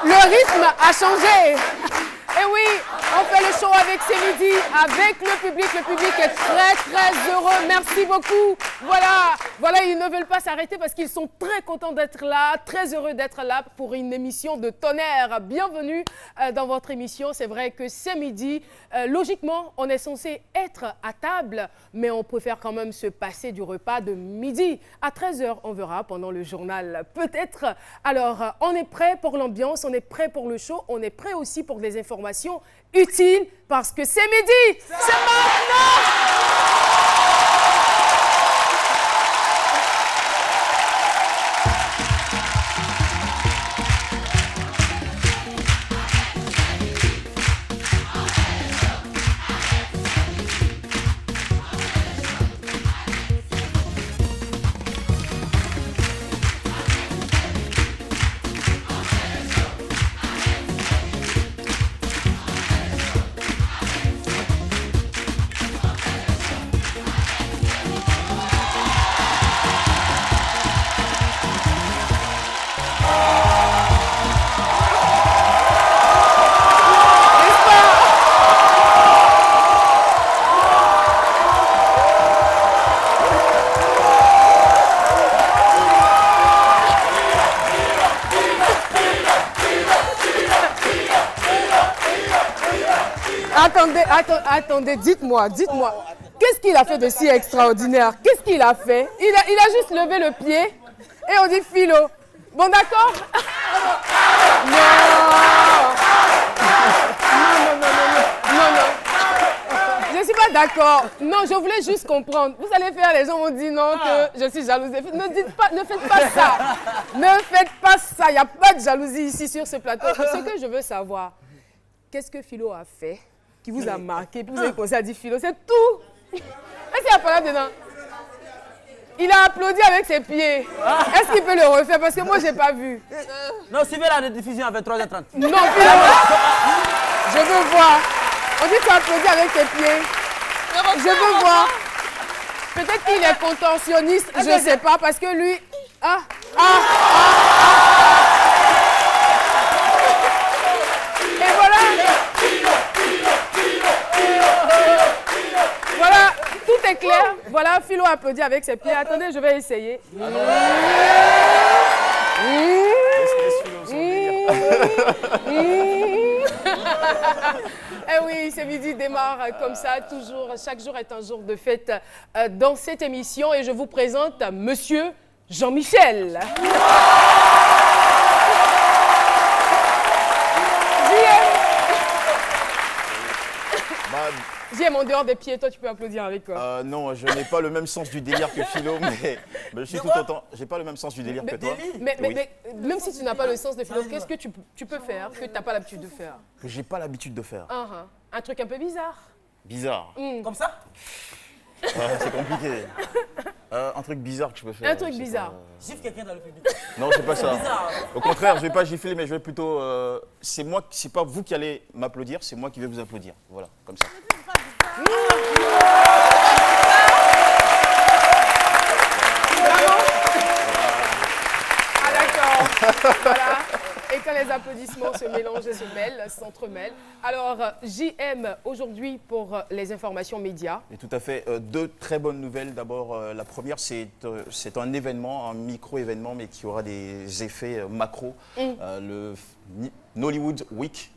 Le rythme a changé. Et oui, on fait le show avec C'est Midi, avec le public. Le public est très, très heureux. Merci beaucoup. Voilà, ils ne veulent pas s'arrêter parce qu'ils sont très contents d'être là, très heureux d'être là pour une émission de tonnerre. Bienvenue dans votre émission. C'est vrai que C'est Midi, logiquement, on est censé être à table, mais on préfère quand même se passer du repas de midi. À 13 h, on verra pendant le journal, peut-être. Alors, on est prêt pour l'ambiance, on est prêt pour le show, on est prêt aussi pour des informations utiles parce que c'est midi, c'est maintenant. Attendez, dites-moi, qu'est-ce qu'il a fait de si extraordinaire? Qu'est-ce qu'il a fait? Il a juste levé le pied et on dit Philo. Bon, d'accord? Non. Je ne suis pas d'accord. Non, je voulais juste comprendre. Vous allez faire, les gens vont dire non, que je suis jalouse. Ne faites pas ça. Ne faites pas ça. Il n'y a pas de jalousie ici sur ce plateau. Ce que je veux savoir, qu'est-ce que Philo a fait qui vous a marqué, puis vous avez commencé à dire Philo, c'est tout. Est-ce qu'il y a pas là-dedans? Il a applaudi avec ses pieds. Est-ce qu'il peut le refaire? Parce que moi, je n'ai pas vu. Non, suivez la rediffusion à 23h30. Non, Philo, je veux voir. On dit que tu as applaudi avec tes pieds. Je veux voir. Peut-être qu'il est contorsionniste, je ne sais pas, parce que lui... Et voilà. Voilà, tout est clair. Voilà, Philo applaudit avec ses pieds. Attendez, je vais essayer. Eh oui, C'est Midi démarre comme ça, toujours. Chaque jour est un jour de fête dans cette émission. Et je vous présente Monsieur Jean-Michel. JM, en dehors des pieds, toi tu peux applaudir avec quoi? Non, je n'ai pas le même sens du délire que Philo, mais je suis tout autant. J'ai pas le même sens du délire que toi. Mais même si tu n'as pas le sens de Philo, qu'est-ce que tu peux faire que tu n'as pas l'habitude de faire? Que j'ai pas l'habitude de faire. Un truc un peu bizarre. Bizarre. Comme ça? C'est compliqué. Un truc bizarre que je peux faire. Un truc bizarre. Gifle quelqu'un dans le public. Non, c'est pas ça. Au contraire, je vais pas gifler, mais je vais plutôt. C'est pas vous qui allez m'applaudir, c'est moi qui vais vous applaudir. Voilà, comme ça. D'accord. Voilà. Et quand les applaudissements se mélangent et se mêlent, s'entremêlent. Alors, JM, aujourd'hui, pour les informations médias. Et tout à fait. Deux très bonnes nouvelles. D'abord, la première, c'est un événement, un micro-événement, mais qui aura des effets macro. Le Nollywood Week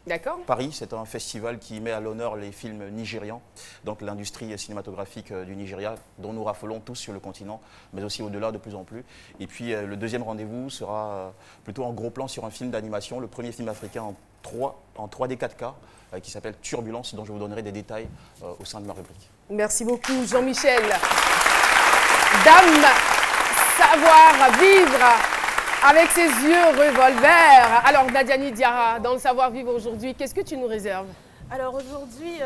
Paris, c'est un festival qui met à l'honneur les films nigérians, donc l'industrie cinématographique du Nigeria, dont nous raffolons tous sur le continent, mais aussi au-delà de plus en plus. Et puis le deuxième rendez-vous sera plutôt en gros plan sur un film d'animation, le premier film africain en 3D 4K, qui s'appelle Turbulence, dont je vous donnerai des détails au sein de ma rubrique. Merci beaucoup Jean-Michel. Dame Savoir Vivre. Avec ses yeux revolver. Alors, Nadiani Diarra, dans le savoir-vivre aujourd'hui, qu'est-ce que tu nous réserves? Alors aujourd'hui,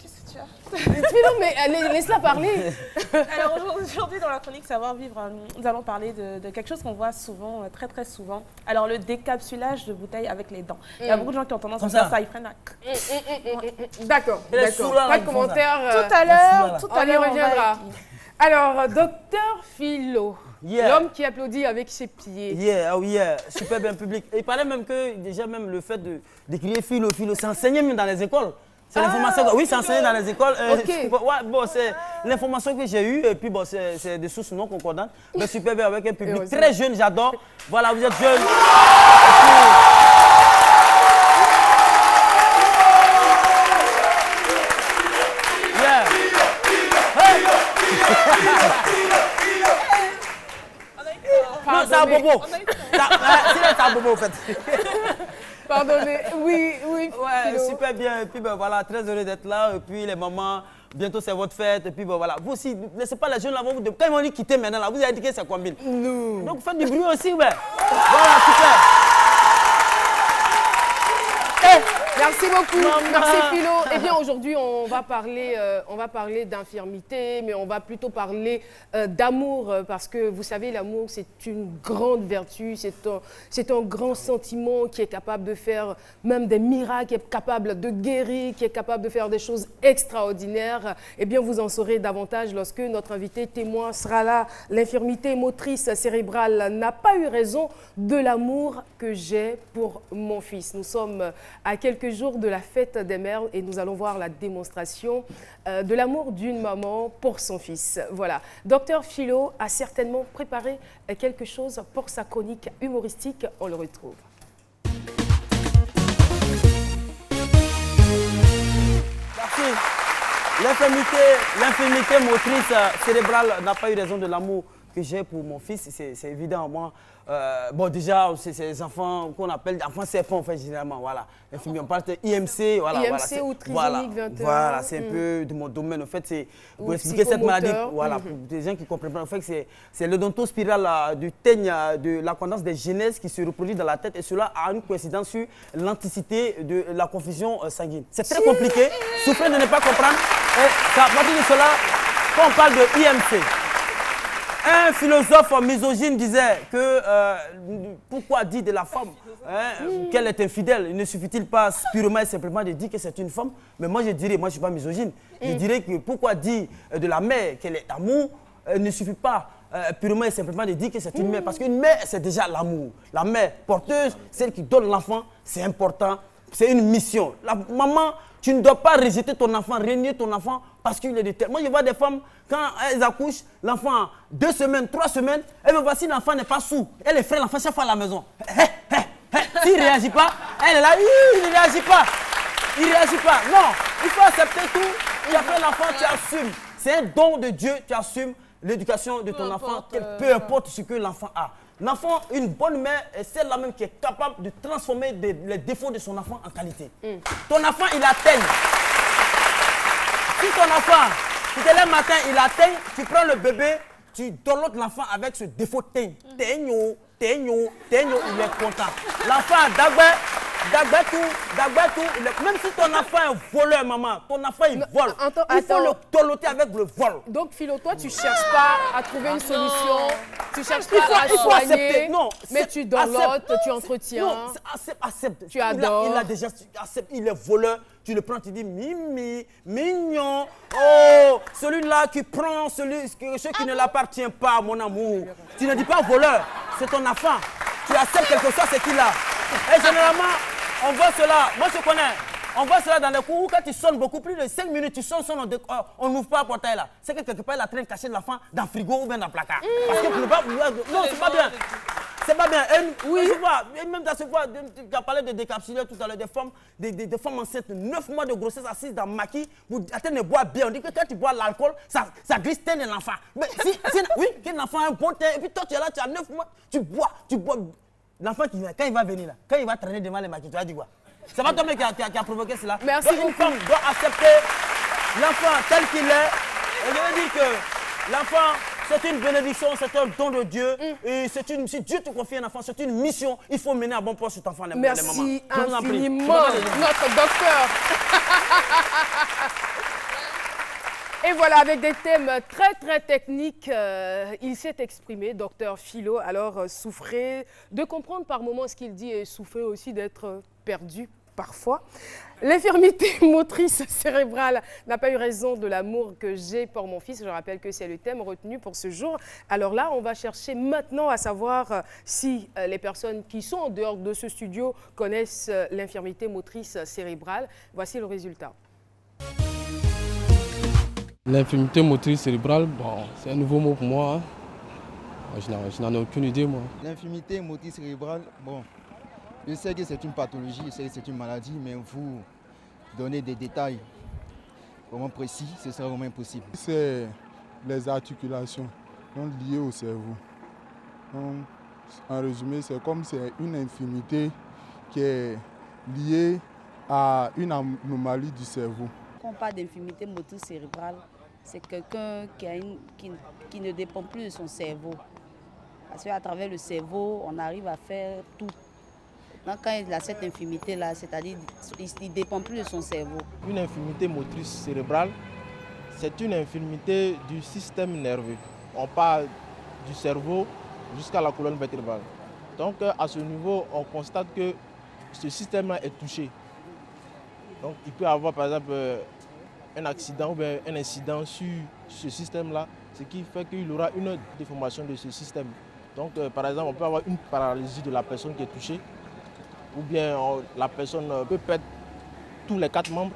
qu'est-ce que tu as? Non, mais laisse-la parler. Alors aujourd'hui, dans la chronique savoir-vivre, nous allons parler de quelque chose qu'on voit souvent, très très souvent. Alors le décapsulage de bouteilles avec les dents. Il y a beaucoup de gens qui ont tendance à faire ça, ils prennent la... D'accord, pas de commentaire. Tout à l'heure, on y reviendra. Alors, docteur Philo, L'homme qui applaudit avec ses pieds. Super bien public. Et il paraît même que déjà même le fait d'écrire philo, c'est enseigné même dans les écoles. C'est l'information. Oui, c'est enseigné dans les écoles. Bon, c'est l'information que j'ai eue et puis bon, c'est des sources non concordantes. Mais super bien avec un public très jeune, j'adore. Voilà, vous êtes jeunes. Non, c'est un bobo. C'est un bobo, en fait. Pardonnez, oui. Ouais, super bien. Et puis, ben, voilà, très heureux d'être là. Et puis, les mamans, bientôt c'est votre fête. Et puis, ben, voilà. Vous aussi, ne laissez pas les jeunes là. Quand ils vont nous quitter maintenant, là, vous avez dit que c'est combien? Non. Donc, faites du bruit aussi, ouais. Voilà, super. Merci beaucoup, merci Philo. Eh bien aujourd'hui on va parler d'infirmité, mais on va plutôt parler d'amour parce que vous savez l'amour c'est une grande vertu, c'est un grand sentiment qui est capable de faire même des miracles, qui est capable de guérir, qui est capable de faire des choses extraordinaires. Eh bien vous en saurez davantage lorsque notre invité témoin sera là. L'infirmité motrice cérébrale n'a pas eu raison de l'amour que j'ai pour mon fils. Nous sommes à quelques jours de la fête des mères et nous allons voir la démonstration de l'amour d'une maman pour son fils. Voilà. Docteur Philo a certainement préparé quelque chose pour sa chronique humoristique. On le retrouve. Merci. L'infirmité motrice cérébrale n'a pas eu raison de l'amour que j'ai pour mon fils. C'est évident, moi. Bon, déjà, c'est ces enfants qu'on appelle enfants serpents, en fait, généralement. Voilà. On parle de IMC. Voilà, IMC ou trisomique 21. Voilà, c'est un peu de mon domaine. En fait, c'est pour expliquer cette maladie. Voilà, pour des gens qui comprennent pas. En fait, c'est l'odontospirale du teigne, de la condensation des gènes qui se reproduit dans la tête. Et cela a une coïncidence sur l'anticité de la confusion sanguine. C'est très compliqué. Souffrez de ne pas comprendre. Et à partir de cela, quand on parle de IMC, un philosophe misogyne disait que pourquoi dire de la femme qu'elle est infidèle? Il ne suffit-il pas purement et simplement de dire que c'est une femme? Mais moi je dirais, moi je ne suis pas misogyne, je dirais que pourquoi dire de la mère qu'elle est amour? Il ne suffit pas purement et simplement de dire que c'est une mère, parce qu'une mère c'est déjà l'amour. La mère porteuse, celle qui donne l'enfant, c'est important, c'est une mission. La maman, tu ne dois pas rejeter ton enfant, renier ton enfant parce qu'il est de tel. Moi, je vois des femmes, quand elles accouchent, l'enfant, 2 semaines, 3 semaines, et bien voici, l'enfant n'est pas sourd. Elle est frère, l'enfant chaque fois à la maison. S'il ne réagit pas, elle est là, il ne réagit pas. Il ne réagit pas. Non, il faut accepter tout. Tu as fait l'enfant, tu assumes. C'est un don de Dieu, tu assumes l'éducation de ton enfant, peu importe ce que l'enfant a. L'enfant, une bonne mère, est celle-là même qui est capable de transformer les défauts de son enfant en qualité. Ton enfant, il atteigne. Si ton enfant, tu te lèves le matin, il atteigne, tu prends le bébé, tu donnes l'enfant avec ce défaut de teigne. Teigno, teigno, teigno, il est content. L'enfant, même si ton enfant est voleur, maman, ton enfant il vole. Il faut le toloter avec le vol. Donc Philo, toi tu cherches pas à trouver une solution, tu cherches pas à soigner, non, mais tu dorlotes, tu entretiens. Non, accepte. Tu adores. Il a déjà accepté, il est voleur. Tu le prends, tu dis mimi, mignon. Oh, celui-là qui prend ce qui ne l'appartient pas, mon amour. Tu ne dis pas voleur, c'est ton enfant. Tu acceptes quelque chose, c'est qu'il a. Et généralement, on voit cela, moi je connais, on voit cela dans les cours où quand tu sonnes beaucoup plus de 5 minutes, tu sonnes, on n'ouvre pas le portail là. C'est que quelque part, il a train de cacher l'enfant dans le frigo ou bien dans le placard. Parce que tu ne peux pas. Non, c'est pas bien. C'est pas bien. Oui, je vois, même dans ce voie, tu as parlé de décapsuleurs tout à l'heure, des femmes enceintes, 9 mois de grossesse assises dans le maquis, vous attendez de boire bien. On dit que quand tu bois l'alcool, ça glisse teint de l'enfant. Mais oui, quand l'enfant a un bon teint, et puis toi tu es là, tu as 9 mois, tu bois. L'enfant, quand il va venir là, quand il va traîner devant les maquis, tu vas dire quoi? C'est pas toi-même qui a provoqué cela. Merci donc, beaucoup. Une femme doit accepter l'enfant tel qu'il est. Et je veux dire que l'enfant, c'est une bénédiction, c'est un don de Dieu. Et si Dieu te confie un enfant, c'est une mission. Il faut mener à bon port cet enfant. Merci infiniment, notre docteur. Et voilà, avec des thèmes très techniques, il s'est exprimé, docteur Philo. Alors, souffrez de comprendre par moments ce qu'il dit et souffrez aussi d'être perdu parfois. L'infirmité motrice cérébrale n'a pas eu raison de l'amour que j'ai pour mon fils. Je rappelle que c'est le thème retenu pour ce jour. Alors là, on va chercher maintenant à savoir si les personnes qui sont en dehors de ce studio connaissent l'infirmité motrice cérébrale. Voici le résultat. L'infirmité motrice cérébrale, bon, c'est un nouveau mot pour moi. Hein. Je n'en ai aucune idée, moi. L'infirmité motrice cérébrale, bon, je sais que c'est une pathologie, je sais que c'est une maladie, mais vous donner des détails vraiment précis, ce serait vraiment impossible. C'est les articulations liées au cerveau. Donc, en résumé, c'est comme c'est une infirmité qui est liée à une anomalie du cerveau. Quand on parle d'infirmité motrice cérébrale, c'est quelqu'un qui ne dépend plus de son cerveau. Parce qu'à travers le cerveau, on arrive à faire tout. Donc, quand il a cette infirmité-là, c'est-à-dire qu'il ne dépend plus de son cerveau. Une infirmité motrice cérébrale, c'est une infirmité du système nerveux. On part du cerveau jusqu'à la colonne vertébrale. Donc à ce niveau, on constate que ce système-là est touché. Donc il peut y avoir par exemple un accident ou un incident sur ce système-là, ce qui fait qu'il aura une déformation de ce système. Donc par exemple, on peut avoir une paralysie de la personne qui est touchée, ou bien la personne peut perdre tous les 4 membres.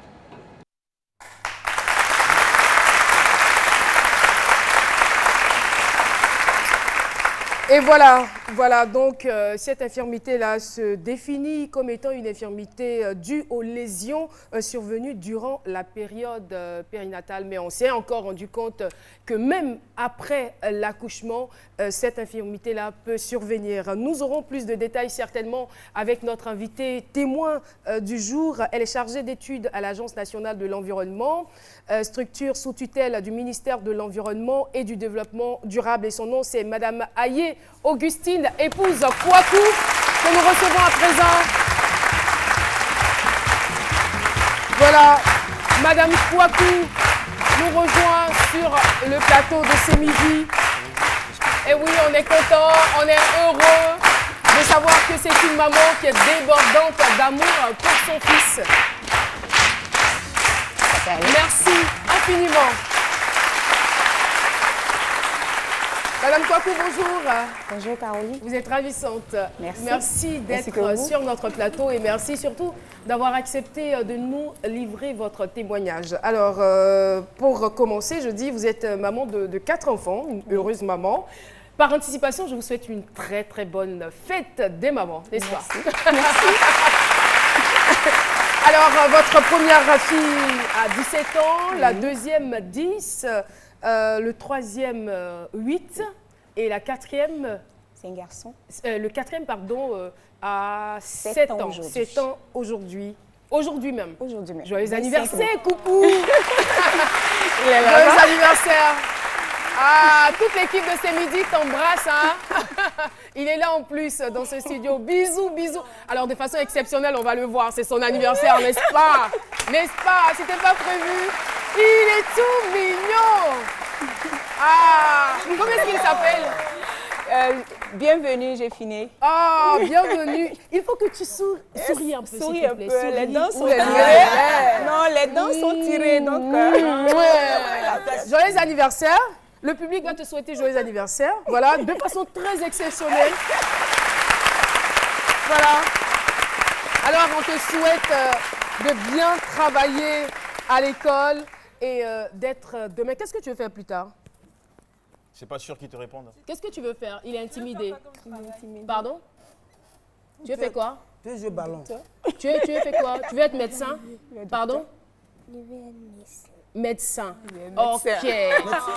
Et voilà donc cette infirmité-là se définit comme étant une infirmité due aux lésions survenues durant la période périnatale. Mais on s'est encore rendu compte que même après l'accouchement, cette infirmité-là peut survenir. Nous aurons plus de détails certainement avec notre invitée témoin du jour. Elle est chargée d'études à l'Agence nationale de l'environnement, structure sous tutelle du ministère de l'Environnement et du Développement durable. Et son nom, c'est Madame Aye Augustine, épouse Kouakou, que nous recevons à présent. Voilà, Madame Kouakou nous rejoint sur le plateau de ce midi. Et oui, on est content, on est heureux de savoir que c'est une maman qui est débordante d'amour pour son fils. Merci infiniment. Madame Kouakou, bonjour. Bonjour Caroline. Vous êtes ravissante. Merci. Merci d'être sur notre plateau et merci surtout d'avoir accepté de nous livrer votre témoignage. Alors, pour commencer, je dis, vous êtes maman de 4 enfants, une heureuse maman. Par anticipation, je vous souhaite une très très bonne fête des mamans, n'est-ce pas? Merci. Alors, votre première fille a 17 ans, la deuxième 10, le troisième 8 et la quatrième... C'est un garçon. Le quatrième, pardon, a 7 ans. 7 ans aujourd'hui. Aujourd'hui même. Aujourd'hui même. Joyeux anniversaire, coucou. Joyeux anniversaire. Ah, toute l'équipe de ce midi t'embrasse. Hein? Il est là en plus dans ce studio. Bisous, bisous. Alors, de façon exceptionnelle, on va le voir. C'est son anniversaire, n'est-ce pas? N'est-ce pas? C'était pas prévu. Il est tout mignon. Ah, comment est-ce qu'il s'appelle? Bienvenue, j'ai fini. Ah, bienvenue. Il faut que tu souris un peu, s'il te plaît. Souris. Les dents sont tirées. Non, les dents sont tirées, donc... Joyeux anniversaire. Le public va te souhaiter joyeux anniversaire. Voilà, de façon très exceptionnelle. Voilà. Alors, on te souhaite de bien travailler à l'école et d'être demain. Qu'est-ce que tu veux faire plus tard? C'est pas sûr qu'ils te répondent. Qu'est-ce que tu veux faire? Il est intimidé. Pardon? Tu veux faire quoi? Tu veux jouer ballon. Tu veux faire quoi? Tu veux être médecin? Pardon? Je veux être médecin. Ok. Ça,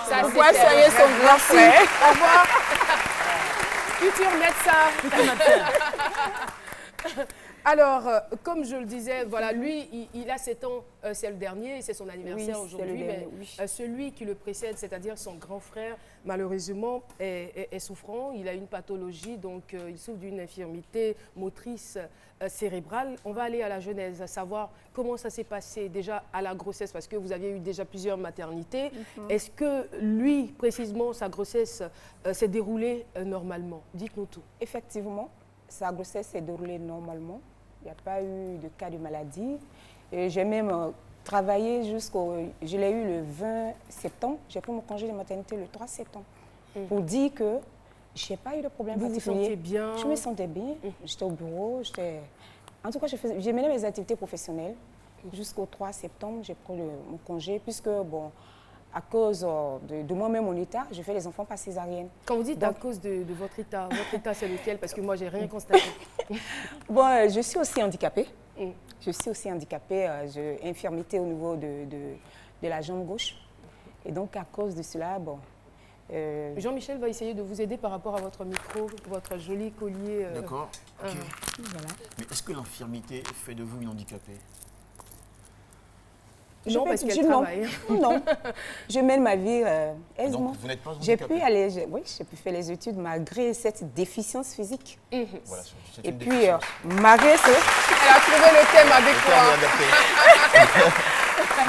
c'est soigner son grand frère. Au revoir. Futur médecin. Alors, comme je le disais, voilà, lui, il a 7 ans, c'est le dernier, c'est son anniversaire aujourd'hui. Mais celui qui le précède, c'est-à-dire son grand frère, malheureusement, est souffrant. Il a une pathologie, donc il souffre d'une infirmité motrice cérébrale. On va aller à la genèse, à savoir comment ça s'est passé déjà à la grossesse, parce que vous aviez eu déjà plusieurs maternités. Est-ce que lui, précisément, sa grossesse s'est déroulée normalement? Dites-nous tout. Effectivement, sa grossesse s'est déroulée normalement. n'y a pas eu de cas de maladie. J'ai même travaillé je l'ai eu le 20 septembre. J'ai pris mon congé de maternité le 3 septembre pour dire que je n'ai pas eu de problème particulier. Vous vous sentiez bien? Je me sentais bien. J'étais au bureau. En tout cas, j'ai mené mes activités professionnelles. Jusqu'au 3 septembre, j'ai pris mon congé puisque, bon, à cause de moi-même, mon état, je fais les enfants par césarienne. Quand vous dites à cause de votre état c'est lequel? Parce que moi, je n'ai rien constaté. Bon, je suis aussi handicapée. Je suis aussi handicapée. J'ai une infirmité au niveau de la jambe gauche. Et donc, à cause de cela, bon... Jean-Michel va essayer de vous aider par rapport à votre micro, votre joli collier. D'accord. Okay. Voilà. Mais est-ce que l'infirmité fait de vous une handicapée? Non, parce qu'elle travaille. Non, je mène ma vie aisément. Donc, vous n'êtes pas handicapée? J'ai pu aller, oui, j'ai pu faire les études malgré cette déficience physique. Voilà, et puis, malgré ce... Elle a trouvé le thème adéquat.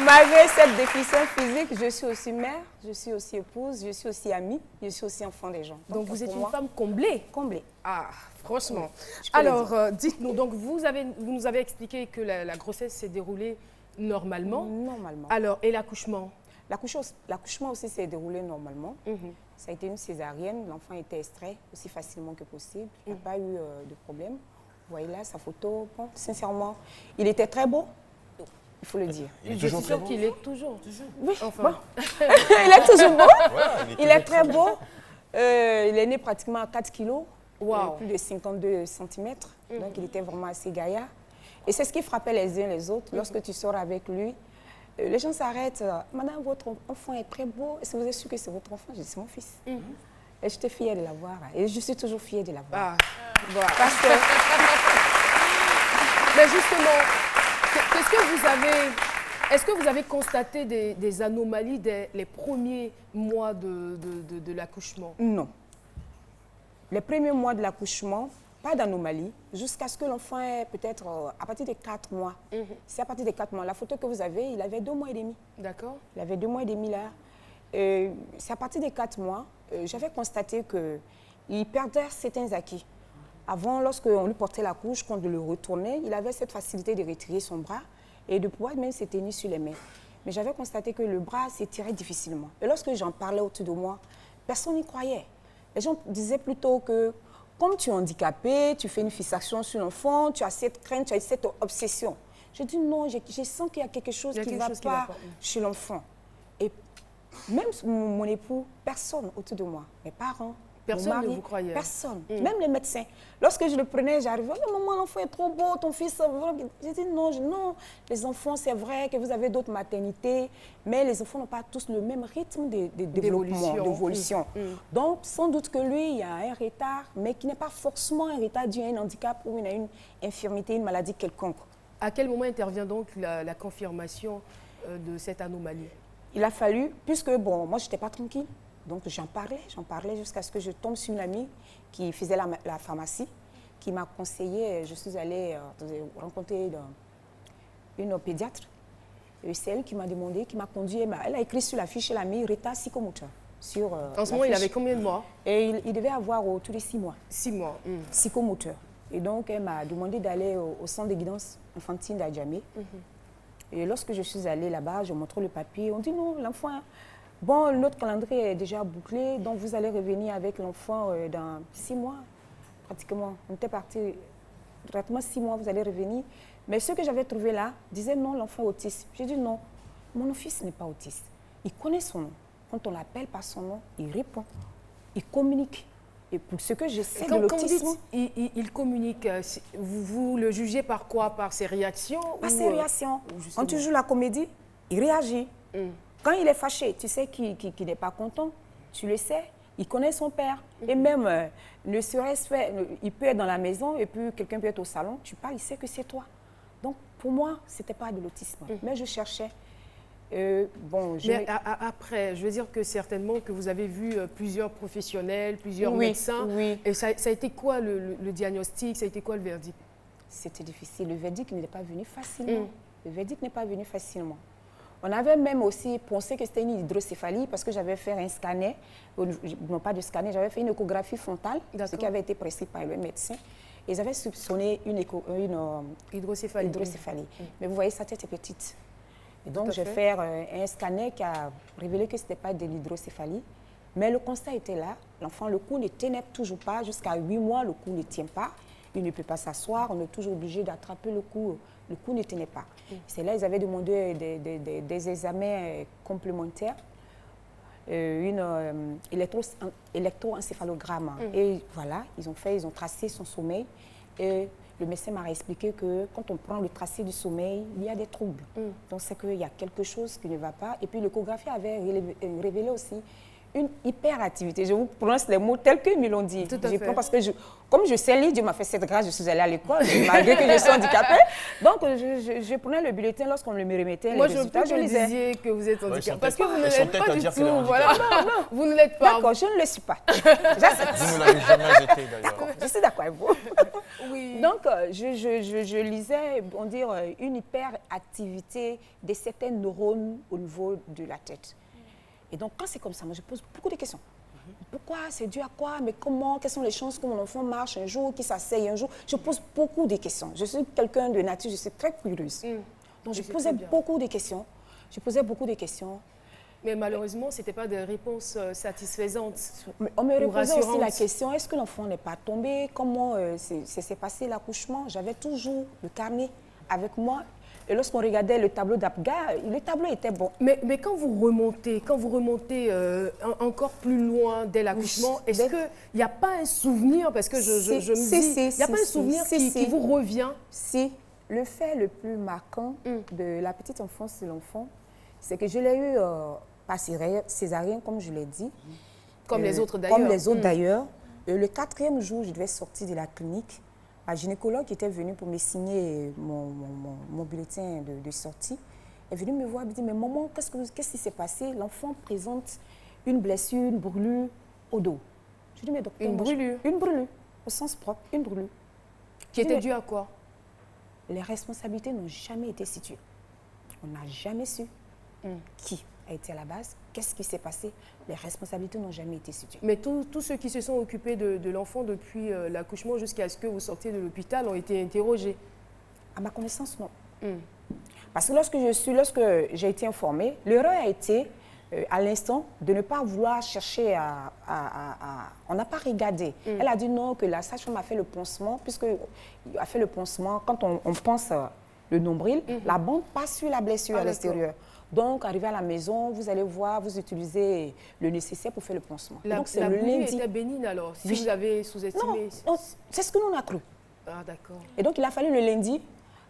Malgré cette déficience physique, je suis aussi mère, je suis aussi épouse, je suis aussi amie, je suis aussi enfant des gens. Donc vous êtes une femme comblée? Comblée. Ah, franchement. Alors, dites-nous, donc vous nous avez expliqué que la grossesse s'est déroulée normalement. Normalement. Alors, et l'accouchement? L'accouchement aussi s'est déroulé normalement. Ça a été une césarienne, l'enfant était extrait aussi facilement que possible. Il n'y a pas eu de problème. Vous voyez là sa photo, bon, sincèrement, il était très beau. Il faut le dire. Je suis sûre qu'il est toujours. Oui, enfin. Bon. Il est toujours beau. Ouais, il est très beau. Il est né pratiquement à 4 kilos, plus de 52 cm. Donc, il était vraiment assez gaillard. Et c'est ce qui frappait les uns les autres. Lorsque tu sors avec lui, les gens s'arrêtent. Madame, votre enfant est très beau. Est-ce que vous êtes sûre que c'est votre enfant? Je dis, c'est mon fils. Et j'étais fière de l'avoir. Et je suis toujours fière de l'avoir. Voilà. Parce que... Mais justement... Est-ce que vous avez constaté des anomalies dès les premiers mois de l'accouchement? Non. Les premiers mois de l'accouchement, pas d'anomalie, jusqu'à ce que l'enfant ait peut-être à partir de 4 mois. C'est à partir de 4 mois. La photo que vous avez, il avait 2 mois et demi. D'accord. Il avait 2 mois et demi là. C'est à partir de 4 mois, j'avais constaté qu'il perdait certains acquis. Avant, lorsqu'on lui portait la couche, quand on le retournait, il avait cette facilité de retirer son bras et de pouvoir même se tenir sur les mains. Mais j'avais constaté que le bras s'étirait difficilement. Et lorsque j'en parlais autour de moi, personne n'y croyait. Les gens disaient plutôt que, comme tu es handicapé, tu fais une fixation sur l'enfant, tu as cette crainte, tu as cette obsession. Je dis non, je sens qu'il y a quelque chose qui ne va pas chez l'enfant. Et même mon époux, personne autour de moi, mes parents, personne ne vous croyait. Personne, même les médecins. Lorsque je le prenais, j'arrivais, oh, maman, l'enfant est trop beau, ton fils. J'ai dit non, les enfants, c'est vrai que vous avez d'autres maternités, mais les enfants n'ont pas tous le même rythme de développement, d'évolution. Donc, sans doute que lui, il y a un retard, mais qui n'est pas forcément un retard dû à un handicap ou à une infirmité, une maladie quelconque. À quel moment intervient donc la confirmation de cette anomalie? Il a fallu, puisque bon, moi, je n'étais pas tranquille. Donc, j'en parlais jusqu'à ce que je tombe sur une amie qui faisait la pharmacie, qui m'a conseillé. Je suis allée rencontrer une pédiatre. C'est elle qui m'a demandé, qui m'a conduit. Elle a écrit sur la fiche, elle a mis retard psychomoteur. En ce moment, il avait combien de mois? Et il devait avoir autour de 6 mois. 6 mois. Psychomoteur. Et donc, elle m'a demandé d'aller au centre de guidance infantile d'Adjamé. Et lorsque je suis allée là-bas, je montre le papier. On dit non, l'enfant... Bon, notre calendrier est déjà bouclé, donc vous allez revenir avec l'enfant dans 6 mois, pratiquement. On était parti pratiquement 6 mois, vous allez revenir. Mais ce que j'avais trouvé là disait non, l'enfant est autiste. J'ai dit non, mon fils n'est pas autiste. Il connaît son nom. Quand on l'appelle par son nom, il répond, il communique. Et pour ce que je sais de l'autisme... Quand vous dites il communique, vous le jugez par quoi? Par ses réactions? Par ses réactions. Quand tu joues la comédie, il réagit. Quand il est fâché, tu sais qu'il n'est pas content, tu le sais, il connaît son père. Et même, ne serait-ce fait, il peut être dans la maison et puis quelqu'un peut être au salon, tu parles, il sait que c'est toi. Donc, pour moi, ce n'était pas de l'autisme. Mais je cherchais. Mais après, je veux dire que certainement que vous avez vu plusieurs professionnels, plusieurs médecins. Et ça a été quoi le diagnostic? Ça a été quoi le verdict? C'était difficile. Le verdict n'est pas venu facilement. Le verdict n'est pas venu facilement. On avait même aussi pensé que c'était une hydrocéphalie parce que j'avais fait un scanner, non pas de scanner, j'avais fait une échographie frontale, ce qui avait été prescrit par le médecin. Ils avaient soupçonné une hydrocéphalie. Mais vous voyez, sa tête est petite. Et donc, j'ai fait un scanner qui a révélé que ce n'était pas de l'hydrocéphalie. Mais le constat était là. L'enfant, le cou ne tenait toujours pas. Jusqu'à 8 mois, le cou ne tient pas. Il ne peut pas s'asseoir. On est toujours obligé d'attraper le cou. Le cou ne tenait pas. C'est là qu'ils avaient demandé des examens complémentaires. Électroencéphalogramme. Et voilà, ils ont tracé son sommeil. Et le médecin m'a expliqué que quand on prend le tracé du sommeil, il y a des troubles. Donc c'est qu'il y a quelque chose qui ne va pas. Et puis l'échographie avait révélé aussi une hyperactivité. Je vous prononce les mots tels qu'ils me l'ont dit. Parce que comme je sais lire, Dieu m'a fait cette grâce, je suis allée à l'école, malgré que je suis handicapée. Donc je prenais le bulletin lorsqu'on me remettait les résultats. Je lisais. Moi, je disiez que vous êtes handicapée. Parce que vous ne l'êtes pas du tout. Voilà. Non, vous ne l'êtes pas. D'accord, je ne le suis pas. Vous ne l'avez jamais été d'ailleurs. Je suis d'accord avec vous. Oui. Donc, je lisais, on dit, une hyperactivité de certains neurones au niveau de la tête. Et donc, quand c'est comme ça, moi, je pose beaucoup de questions. Pourquoi? C'est dû à quoi? Mais comment? Quelles sont les chances que mon enfant marche un jour, qu'il s'asseye un jour? Je pose beaucoup de questions. Je suis quelqu'un de nature, je suis très curieuse. Donc, je posais beaucoup de questions. Mais malheureusement, ce n'était pas des réponses satisfaisantes. On me reposait aussi la question, est-ce que l'enfant n'est pas tombé? Comment s'est passé l'accouchement? J'avais toujours le carnet avec moi. Et lorsqu'on regardait le tableau d'Apgar, le tableau était bon. Mais quand vous remontez encore plus loin dès l'accouchement, est-ce qu'il n'y a pas un souvenir? Parce que je me dis, il n'y a pas un souvenir qui vous revient? Si. Le fait le plus marquant de la petite enfance de l'enfant, c'est que je l'ai eu par césarienne, comme je l'ai dit. Comme les autres d'ailleurs. Comme les autres d'ailleurs. Le 4e jour, je devais sortir de la clinique. Un gynécologue qui était venu pour me signer mon bulletin de sortie est venu me voir et me dit, mais maman, qu'est-ce qui s'est passé? L'enfant présente une blessure, une brûlure au dos. Je dis, mais docteur, une brûlure? Une brûlure, au sens propre, une brûlure. Qui était due à quoi? Les responsabilités n'ont jamais été situées. On n'a jamais su qui a été à la base, qu'est-ce qui s'est passé. Les responsabilités n'ont jamais été situées. Mais tous ceux qui se sont occupés de l'enfant depuis l'accouchement jusqu'à ce que vous sortiez de l'hôpital ont été interrogés? À ma connaissance, non. Parce que lorsque j'ai été informée, l'erreur a été, à l'instant, de ne pas vouloir chercher on n'a pas regardé. Elle a dit non, que la sage-femme a fait le pansement, puisqu'il a fait le pansement, quand on pense le nombril, la bande passe sur la blessure à l'extérieur. Donc, arrivé à la maison, vous allez voir, vous utilisez le nécessaire pour faire le pansement. La brûlure était bénigne alors, si vous avez sous-estimé? Non, c'est ce que nous on a cru. Ah, d'accord. Et donc, il a fallu le lundi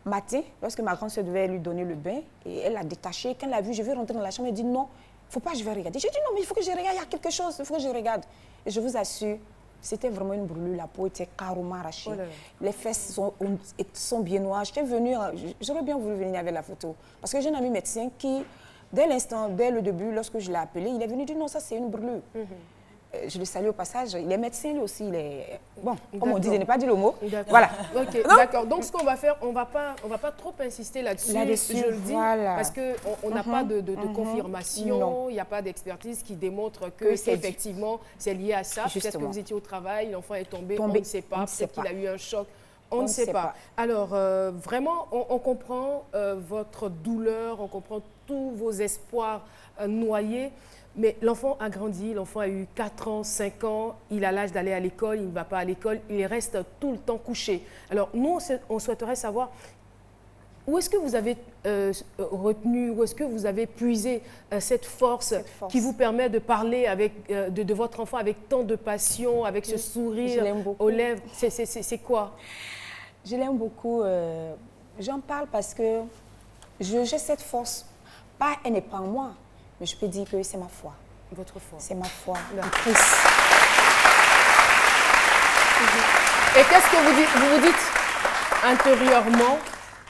matin, lorsque ma grande soeur devait lui donner le bain, et elle l'a détaché. Quand elle a vu, je vais rentrer dans la chambre, elle dit non, il ne faut pas, je vais regarder. J'ai dit non, mais il faut que je regarde, il y a quelque chose, il faut que je regarde. Et je vous assure, c'était vraiment une brûlure, la peau était carrément arrachée. Les fesses sont bien noires. J'étais venue, j'aurais bien voulu venir avec la photo. Parce que j'ai un ami médecin qui, dès le début, lorsque je l'ai appelé, il est venu dire non, ça c'est une brûlure. Je le salue au passage. Il est médecin lui aussi. Il est... Bon, comme on dit, je n'ai pas dit le mot. Voilà. Ok, d'accord. Donc, ce qu'on va faire, on va pas trop insister là-dessus. Je le dis, parce qu'on n'a pas de confirmation, il n'y a pas d'expertise qui démontre que effectivement c'est lié à ça. Peut-être que vous étiez au travail, l'enfant est tombé, on ne sait pas. Peut-être qu'il a eu un choc. On ne sait pas. Alors, vraiment, on comprend votre douleur, on comprend tous vos espoirs noyés. Mais l'enfant a grandi, l'enfant a eu 4 ans, 5 ans, il a l'âge d'aller à l'école, il ne va pas à l'école, il reste tout le temps couché. Alors, nous, on souhaiterait savoir où est-ce que vous avez retenu, où est-ce que vous avez puisé cette force qui vous permet de parler de votre enfant avec tant de passion, avec ce sourire aux lèvres. C'est quoi? Je l'aime beaucoup. J'en parle parce que j'ai cette force. Pas, elle n'est pas en moi. Mais je peux dire que c'est ma foi. Votre foi. C'est ma foi en Christ. Et qu'est-ce que vous dites intérieurement?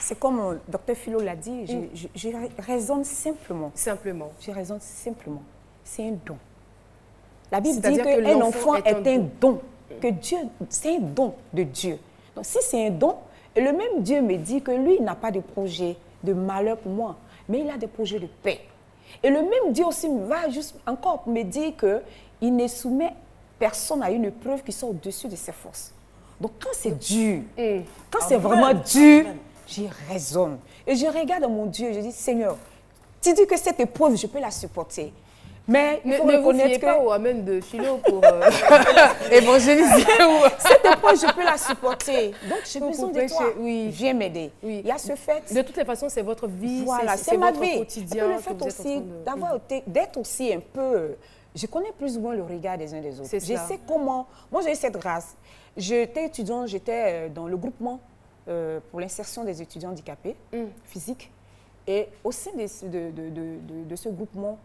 C'est comme le docteur Philo l'a dit, je raisonne simplement. Simplement. Je raisonne simplement. C'est un don. La Bible dit qu'un enfant est un don. Que Dieu, c'est un don de Dieu. Donc si c'est un don, et le même Dieu me dit que lui, il n'a pas de projet de malheur pour moi, mais il a des projets de paix. Et le même Dieu aussi va juste encore me dire qu'il ne soumet personne à une épreuve qui soit au-dessus de ses forces. Donc quand c'est dur, quand c'est vraiment dur, j'y raisonne. Et je regarde mon Dieu, je dis, Seigneur, tu dis que cette épreuve, je peux la supporter. Mais il faut reconnaître que... pas au Amen de Philo pour évangéliser. Cette épreuve, je peux la supporter. Donc, j'ai besoin de toi. Oui. Viens m'aider. Oui. Il y a ce fait. De toutes les façons, c'est votre vie, voilà, c'est ma votre vie. quotidien. Et puis le fait aussi d'être aussi un peu... Je connais plus ou moins le regard des uns des autres. Je sais comment... Moi, j'ai eu cette grâce. J'étais étudiante, j'étais dans le groupement pour l'insertion des étudiants handicapés physiques. Et au sein de ce groupement,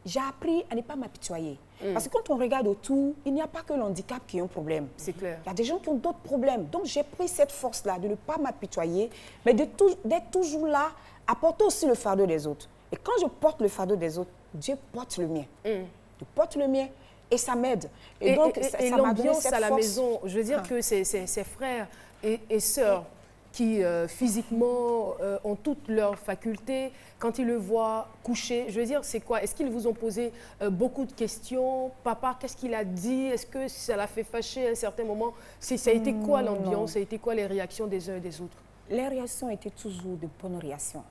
j'ai appris à ne pas m'apitoyer. Parce que quand on regarde autour, il n'y a pas que le handicap qui est un problème. C'est clair. Il y a des gens qui ont d'autres problèmes. Donc, j'ai pris cette force-là de ne pas m'apitoyer, mais d'être toujours là, à porter aussi le fardeau des autres. Et quand je porte le fardeau des autres, Dieu porte le mien. Je porte le mien et ça m'aide. Et donc, ça l'ambiance à la maison, je veux dire que ces frères et sœurs qui physiquement ont toutes leurs facultés, quand ils le voient coucher, je veux dire, c'est quoi? Est-ce qu'ils vous ont posé beaucoup de questions? Papa, qu'est-ce qu'il a dit? Est-ce que ça l'a fait fâcher à un certain moment? Ça a été quoi l'ambiance? Ça a été quoi les réactions des uns et des autres? Les réactions étaient toujours de bonnes réactions.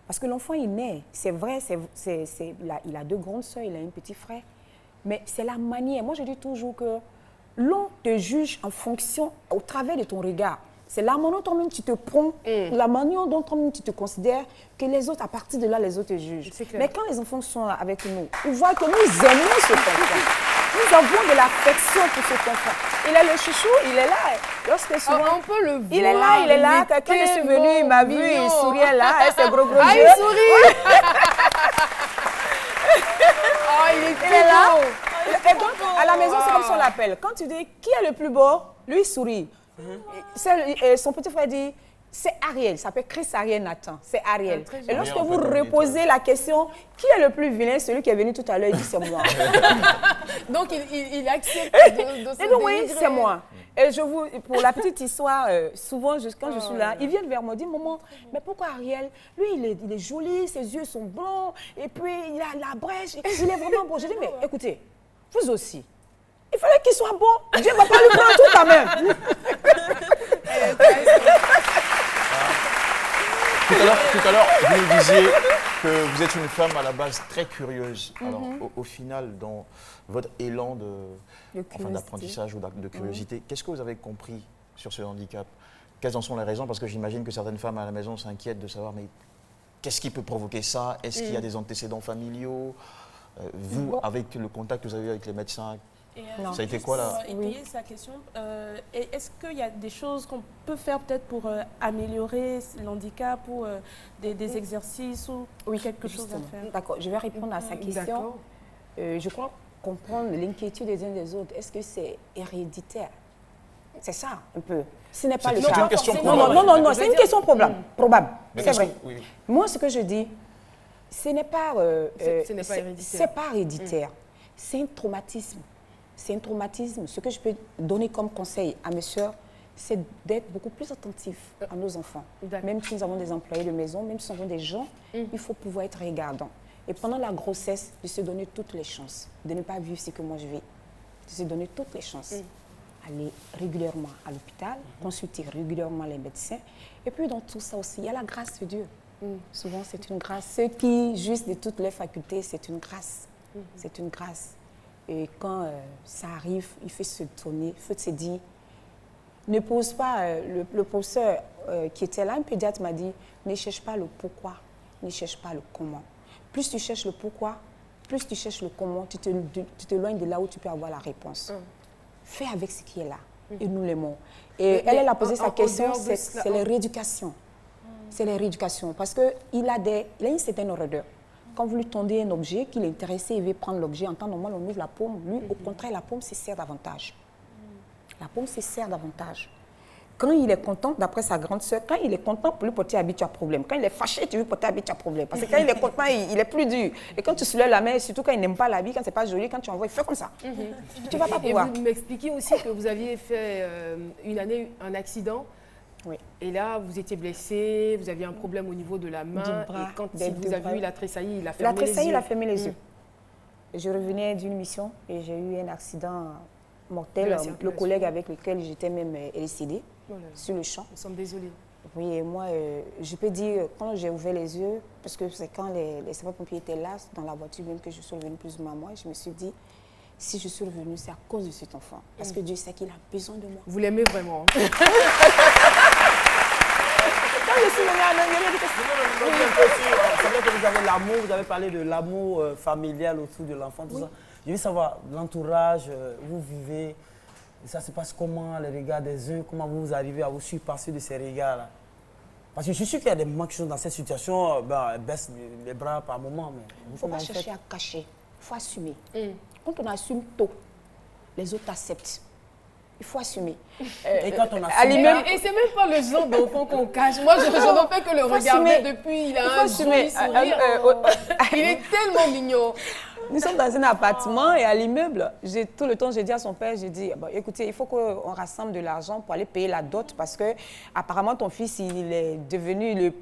Parce que l'enfant, il naît. C'est vrai, il a 2 grandes sœurs, il a un petit frère. Mais c'est la manière. Moi, je dis toujours que l'on te juge en fonction, au travers de ton regard. C'est la manière dont toi-même tu te prends, la manière dont toi-même tu te considères, que les autres, à partir de là, les autres te jugent. Mais quand les enfants sont avec nous, ils voient que nous aimons ce enfant. Nous avons de l'affection pour cet enfant. Il est le chouchou, il est là. Lorsque souvent, on peut le voir. Il est là. Quand je suis venue, il m'a vu, il souriait là, ses gros yeux. Il sourit. Il est là. Et donc, à la maison, c'est comme ça on l'appelle. Quand tu dis qui est le plus beau, lui, il sourit. Son petit frère dit, c'est Ariel, il s'appelle Chris Ariel Nathan, c'est Ariel. Et lorsque vous reposez la question, qui est le plus vilain, celui qui est venu tout à l'heure, il dit c'est moi. Donc il accepte de se dénigrer. Oui, c'est moi. Et pour la petite histoire, souvent quand je suis là, ils viennent vers moi, ils disent maman, mais pourquoi Ariel? Lui, il est joli, ses yeux sont blancs, et puis il a la brèche, il est vraiment beau. Je dis mais écoutez, vous aussi. Il fallait qu'il soit bon. Dieu ne va pas lui prendre tout quand même. Tout à l'heure, vous nous disiez que vous êtes une femme à la base très curieuse. Alors, au final, dans votre élan d'apprentissage ou de curiosité, qu'est-ce que vous avez compris sur ce handicap? Quelles en sont les raisons? Parce que j'imagine que certaines femmes à la maison s'inquiètent de savoir, mais qu'est-ce qui peut provoquer ça? Est-ce qu'il y a des antécédents familiaux? Vous, avec le contact que vous avez avec les médecins, ça a été quoi là? Étayer sa question, est-ce qu'il y a des choses qu'on peut faire peut-être pour améliorer l'handicap ou des exercices ou quelque chose à faire? D'accord, je vais répondre à sa question. Je crois comprendre l'inquiétude des uns des autres. Est-ce que c'est héréditaire? C'est ça, un peu. Ce n'est pas le cas. C'est une question probable. Non, c'est une question probable. C'est vrai. Moi, ce que je dis, ce n'est pas héréditaire. C'est pas héréditaire. C'est un traumatisme. C'est un traumatisme. Ce que je peux donner comme conseil à mes soeurs, c'est d'être beaucoup plus attentif à nos enfants. Même si nous avons des employés de maison, même si nous avons des gens, il faut pouvoir être regardant. Et pendant la grossesse, de se donner toutes les chances, de ne pas vivre ce que moi je vis, de se donner toutes les chances. Aller régulièrement à l'hôpital, consulter régulièrement les médecins. Et puis dans tout ça aussi, il y a la grâce de Dieu. Souvent, c'est une grâce. Ceux qui jouissent de toutes les facultés, c'est une grâce. C'est une grâce. Et quand ça arrive, il faut se tourner, il faut se dire, ne pose pas, le professeur qui était là, un pédiatre m'a dit, ne cherche pas le pourquoi, ne cherche pas le comment. Plus tu cherches le pourquoi, plus tu cherches le comment, tu t'éloignes de là où tu peux avoir la réponse. Fais avec ce qui est là, et nous l'aimons. Et elle a posé sa question, c'est la rééducation. C'est la rééducation, parce qu'il a une certaine horreur. Quand vous lui tendez un objet, qu'il est intéressé, il veut prendre l'objet, en temps normal, on ouvre la paume. Lui, au contraire, la paume se sert davantage. La paume se sert davantage. Quand il est content, d'après sa grande sœur, quand il est content, pour lui porter habit, tu as problème. Quand il est fâché, tu veux porter habit, tu as problème. Parce que quand il est content, il est plus dur. Et quand tu soulèves la main, surtout quand il n'aime pas l'habit, quand c'est pas joli, quand tu envoies, il fait comme ça. Tu ne vas pas pouvoir. Et vous m'expliquez aussi que vous aviez fait une année un accident. Oui. Et là, vous étiez blessé, vous aviez un problème au niveau de la main. Et quand vous avez eu la tressaillie, il a fermé les yeux. La tressaillie, il a fermé les yeux. Je revenais d'une mission et j'ai eu un accident mortel. Le collègue avec lequel j'étais même est décédé sur le champ. Nous sommes désolés. Oui, et moi, je peux dire, quand j'ai ouvert les yeux, parce que c'est quand les sapeurs-pompiers étaient là, dans la voiture même, que je suis revenue plus ou moins moi, je me suis dit, si je suis revenue, c'est à cause de cet enfant. Parce que Dieu sait qu'il a besoin de moi. Vous l'aimez vraiment? Quand je suis venue à l'Amérique, c'est vrai que vous avez l'amour, vous avez parlé de l'amour familial autour de l'enfant, tout ça. Je veux savoir, l'entourage, vous vivez, ça se passe comment, les regards des uns, comment vous arrivez à vous surpasser de ces regards-là? Parce que je suis sûr qu'il y a des moments qui sont dans cette situation, elles baissent les bras par moment. Il ne faut pas chercher à cacher, il faut assumer. Quand on assume tôt, les autres acceptent. Il faut assumer. Et quand on assume... Et c'est même pas le genre d'enfant qu'on cache. Moi, je n'en fais que le regarder depuis. Il a un joli sourire. Il est tellement mignon. Nous sommes dans un appartement et à l'immeuble, tout le temps, j'ai dit à son père, j'ai dit, bon, écoutez, il faut qu'on rassemble de l'argent pour aller payer la dot parce que apparemment ton fils, il est devenu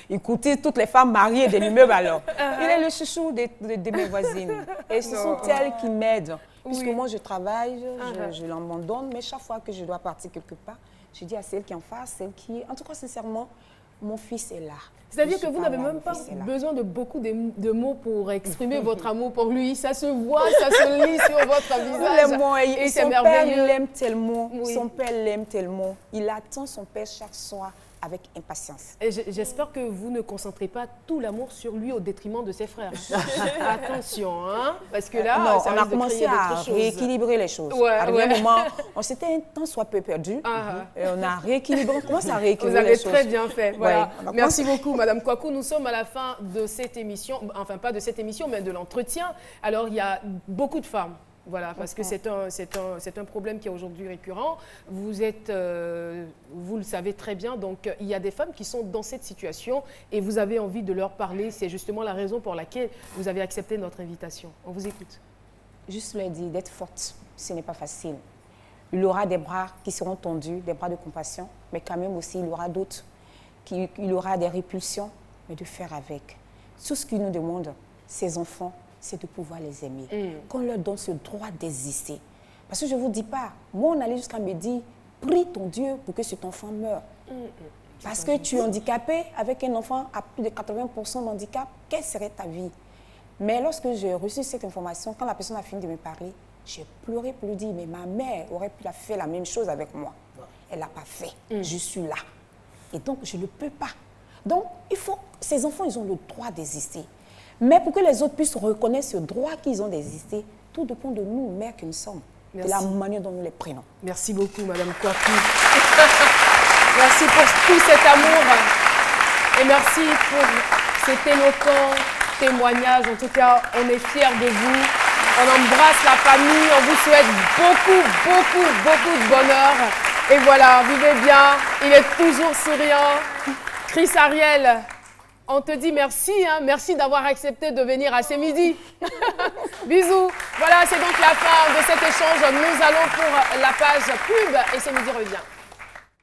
il coûtait toutes les femmes mariées de l'immeuble alors. Il est le chouchou de mes voisines. Et ce sont elles qui m'aident. Puisque moi, je travaille, je l'abandonne, mais chaque fois que je dois partir quelque part, je dis à celle qui est en face, celle qui... En tout cas, sincèrement, mon fils est là. C'est-à-dire que vous n'avez même pas besoin de beaucoup de mots pour exprimer votre amour pour lui. Ça se voit, ça se lit sur votre visage. Et son père l'aime tellement. Son père l'aime tellement. Il attend son père chaque soir avec impatience. J'espère que vous ne concentrez pas tout l'amour sur lui au détriment de ses frères. Attention, hein, parce que là, non, on a commencé à rééquilibrer les choses. À un moment, on s'était un temps soit peu perdu. Et on a rééquilibré, on commence à rééquilibrer les choses. Vous avez très bien fait. Voilà. Merci beaucoup, Madame Kwaku. Nous sommes à la fin de cette émission, enfin pas de cette émission, mais de l'entretien. Alors, il y a beaucoup de femmes. Voilà, parce que c'est un problème qui est aujourd'hui récurrent. Vous le savez très bien, donc il y a des femmes qui sont dans cette situation et vous avez envie de leur parler. C'est justement la raison pour laquelle vous avez accepté notre invitation. On vous écoute. Juste leur dire d'être forte, ce n'est pas facile. Il y aura des bras qui seront tendus, des bras de compassion, mais quand même aussi il y aura d'autres, il y aura des répulsions, mais de faire avec. Tout ce qu'ils nous demandent, ces enfants, c'est de pouvoir les aimer. Qu'on leur donne ce droit d'exister. Parce que je ne vous dis pas, moi on allait jusqu'à me dire, prie ton Dieu pour que cet enfant meure. Parce que tu es handicapé, avec un enfant à plus de 80% d'handicap, quelle serait ta vie? Mais lorsque j'ai reçu cette information, quand la personne a fini de me parler, j'ai pleuré pour lui dire, mais ma mère aurait pu faire la même chose avec moi. Elle ne l'a pas fait. Je suis là. Et donc, je ne peux pas. Donc, ces enfants, ils ont le droit d'exister. Mais pour que les autres puissent reconnaître ce droit qu'ils ont d'exister, tout dépend de nous, mères que nous sommes, de la manière dont nous les prenons. Merci beaucoup, Madame Kwaku. Merci pour tout cet amour et merci pour cet éloquent témoignage. En tout cas, on est fiers de vous. On embrasse la famille. On vous souhaite beaucoup de bonheur. Et voilà, vivez bien. Il est toujours souriant. Chris Ariel, on te dit merci, hein, merci d'avoir accepté de venir à C'est Midi. Bisous. Voilà, c'est donc la fin de cet échange. Nous allons pour la page pub et C'est Midi revient.